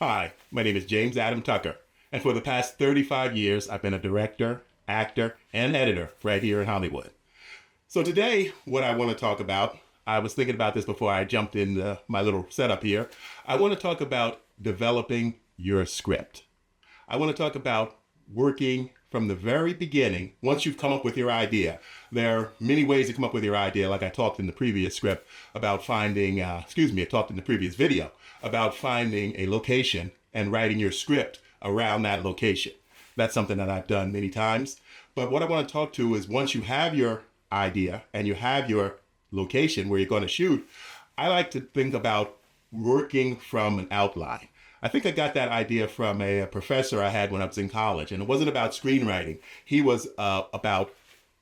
Hi, my name is James Adam Tucker, and for the past 35 years, I've been a director, actor, and editor right here in Hollywood. So today, what I want to talk about, I was thinking about this before I jumped in my little setup here. I want to talk about developing your script. I want to talk about working from the very beginning. Once you've come up with your idea, there are many ways to come up with your idea, like I talked in the previous script about finding, I talked in the previous video about finding a location and writing your script around that location. That's something that I've done many times. But what I want to talk to is once you have your idea and you have your location where you're going to shoot, I like to think about working from an outline. I think I got that idea from a professor I had when I was in college, and it wasn't about screenwriting. He was about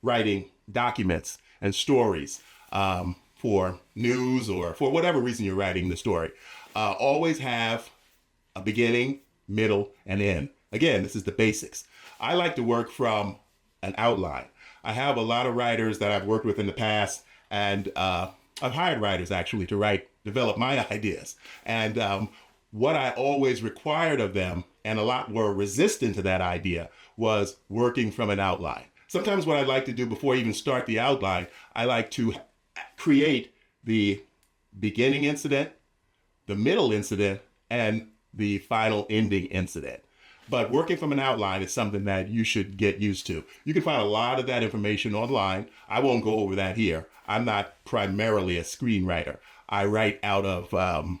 writing documents and stories for news or for whatever reason you're writing the story. Always have a beginning, middle, and end. Again, this is the basics. I like to work from an outline. I have a lot of writers that I've worked with in the past, and I've hired writers actually to develop my ideas. And what I always required of them, and a lot were resistant to that idea, was working from an outline. Sometimes what I like to do before I even start the outline, I like to create the beginning incident, the middle incident, and the final ending incident. But working from an outline is something that you should get used to. You can find a lot of that information online. I won't go over that here. I'm not primarily a screenwriter. I write out of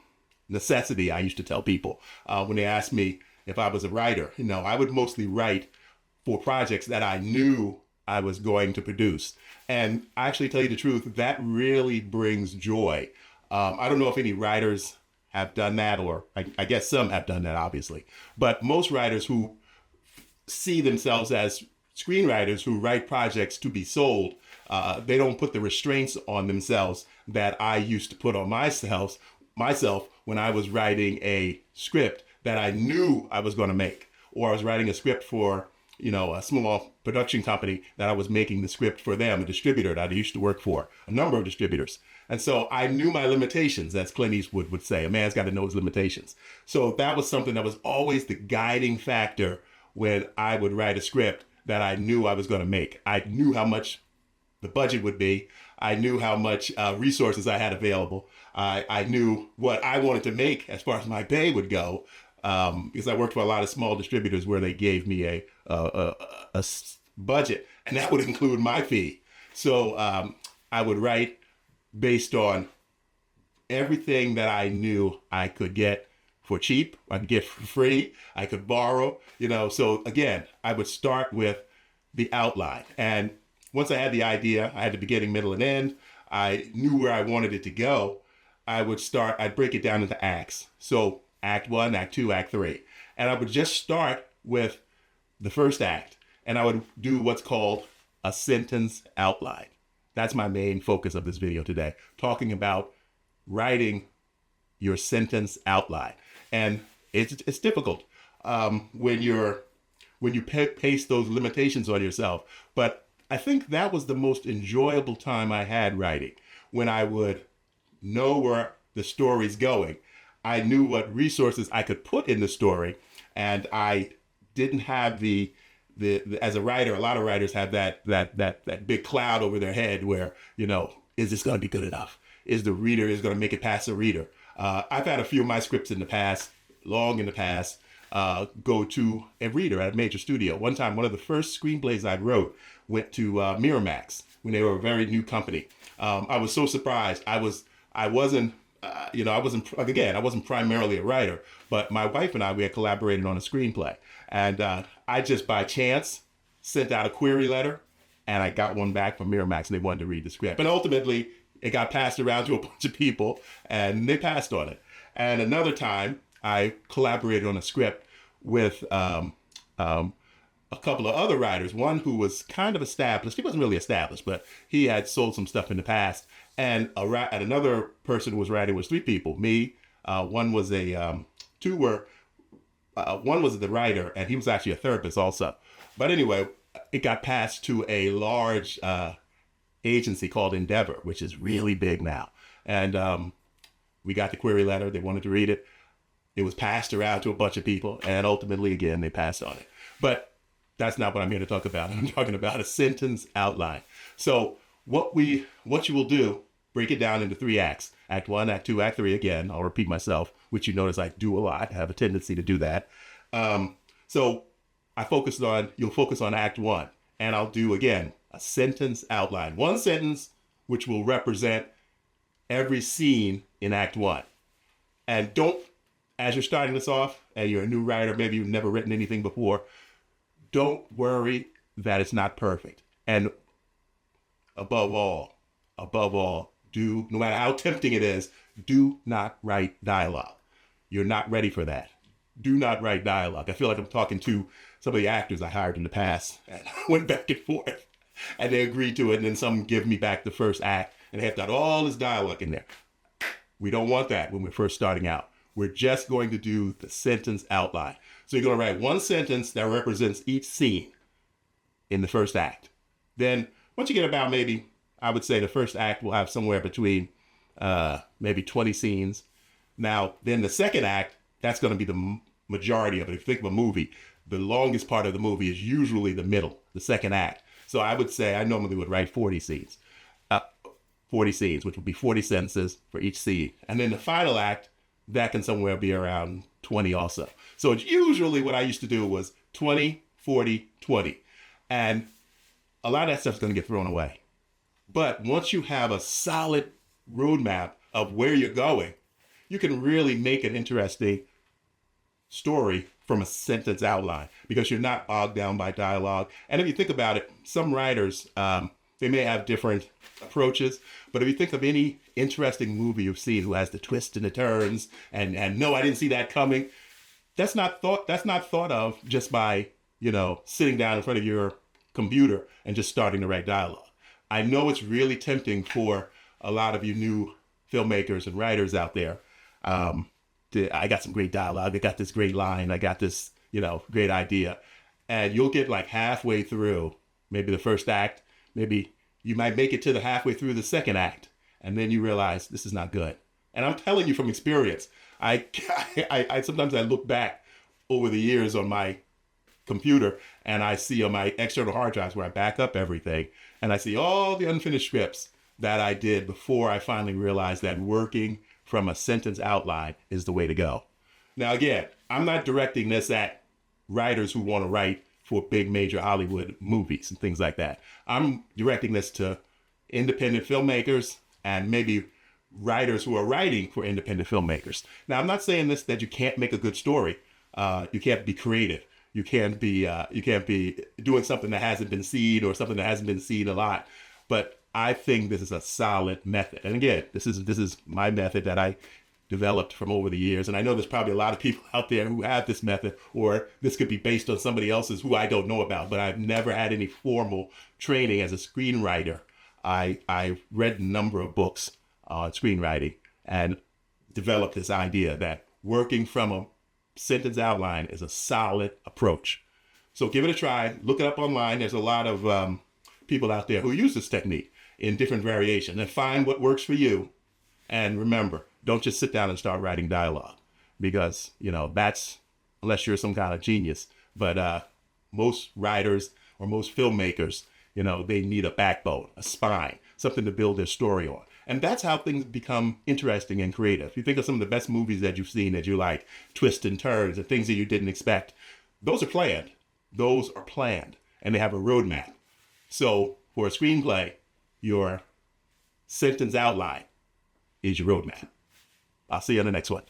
necessity, I used to tell people. When they asked me if I was a writer, I would mostly write for projects that I knew I was going to produce. And I actually tell you the truth, that really brings joy. I don't know if any writers have done that, or I guess some have done that, obviously. But most writers who see themselves as screenwriters who write projects to be sold, they don't put the restraints on themselves that I used to put on myself when I was writing a script that I knew I was going to make, or I was writing a script for, a small production company that I was making the script for them, a distributor that I used to work for, a number of distributors. And so I knew my limitations, as Clint Eastwood would say. A man's got to know his limitations. So that was something that was always the guiding factor when I would write a script that I knew I was going to make. I knew how much the budget would be. I knew how much resources I had available. I knew what I wanted to make as far as my pay would go, because I worked for a lot of small distributors where they gave me a budget, and that would include my fee. So I would write based on everything that I knew I could get for cheap, I could get for free, I could borrow, So again, I would start with the outline. And once I had the idea, I had the beginning, middle, and end. I knew where I wanted it to go. I'd break it down into acts. So act 1, act 2, act 3. And I would just start with the first act. And I would do what's called a sentence outline. That's my main focus of this video today, talking about writing your sentence outline. And it's difficult when you paste those limitations on yourself. But I think that was the most enjoyable time I had writing, when I would know where the story's going. I knew what resources I could put in the story, and I didn't have the as a writer, a lot of writers have that big cloud over their head where, is this going to be good enough? Is the reader going to make it past the reader? I've had a few of my scripts in the past, long in the past, go to a reader at a major studio. One time, one of the first screenplays I wrote went to Miramax when they were a very new company. I was so surprised. I wasn't primarily a writer, but my wife and we had collaborated on a screenplay. And I just by chance sent out a query letter, and I got one back from Miramax, and they wanted to read the script. And ultimately, it got passed around to a bunch of people, and they passed on it. And another time, I collaborated on a script with a couple of other writers, one who was kind of established. He wasn't really established, but he had sold some stuff in the past. And another person who was writing was 3 people. Me, one was one was the writer, and he was actually a therapist also. But anyway, it got passed to a large agency called Endeavor, which is really big now. And we got the query letter. They wanted to read it. It was passed around to a bunch of people, and ultimately, again, they passed on it. But that's not what I'm here to talk about. I'm talking about a sentence outline. So what you will do, break it down into 3 acts. Act 1, Act 2, Act 3. Again, I'll repeat myself, which you notice I do a lot. I have a tendency to do that. So you'll focus on Act 1, and I'll do, again, a sentence outline. 1 sentence, which will represent every scene in Act 1. And as you're starting this off, and you're a new writer, maybe you've never written anything before, don't worry that it's not perfect. And above all, no matter how tempting it is, do not write dialogue. You're not ready for that. Do not write dialogue. I feel like I'm talking to some of the actors I hired in the past, and I went back and forth, and they agreed to it, and then some give me back the first act, and they have got all this dialogue in there. We don't want that when we're first starting out. We're just going to do the sentence outline. So you're going to write 1 sentence that represents each scene in the first act. Then once you get about maybe, I would say the first act will have somewhere between maybe 20 scenes. Now, then the second act, that's going to be the majority of it. If you think of a movie, the longest part of the movie is usually the middle, the second act. So I would say I normally would write 40 scenes. 40 scenes, which would be 40 sentences for each scene. And then the final act, that can somewhere be around 20 also. So it's usually what I used to do was 20, 40, 20. And a lot of that stuff's going to get thrown away. But once you have a solid roadmap of where you're going, you can really make an interesting story from a sentence outline because you're not bogged down by dialogue. And if you think about it, some writers, they may have different approaches, but if you think of any interesting movie you've seen who has the twists and the turns and no, I didn't see that coming, that's not thought of just by, sitting down in front of your computer and just starting to write dialogue. I know it's really tempting for a lot of you new filmmakers and writers out there. I got some great dialogue. I got this great line. I got this, great idea. And you'll get like halfway through maybe the first act. Maybe you might make it to the halfway through the second act. And then you realize this is not good. And I'm telling you from experience, I sometimes I look back over the years on my computer and I see on my external hard drives where I back up everything and I see all the unfinished scripts that I did before I finally realized that working from a sentence outline is the way to go. Now, again, I'm not directing this at writers who want to write for big major Hollywood movies and things like that. I'm directing this to independent filmmakers and maybe writers who are writing for independent filmmakers. Now, I'm not saying this that you can't make a good story. You can't be creative. You can't be doing something that hasn't been seen or something that hasn't been seen a lot. But I think this is a solid method. And again, this is my method that I developed from over the years. And I know there's probably a lot of people out there who have this method, or this could be based on somebody else's who I don't know about, but I've never had any formal training as a screenwriter. I read a number of books on screenwriting and developed this idea that working from a sentence outline is a solid approach. So give it a try. Look it up online. There's a lot of people out there who use this technique in different variations, and find what works for you. And remember, don't just sit down and start writing dialogue because, that's, unless you're some kind of genius. But most writers or most filmmakers, they need a backbone, a spine, something to build their story on. And that's how things become interesting and creative. You think of some of the best movies that you've seen that you like, twists and turns and things that you didn't expect. Those are planned. And they have a roadmap. So for a screenplay, your sentence outline is your roadmap. I'll see you on the next one.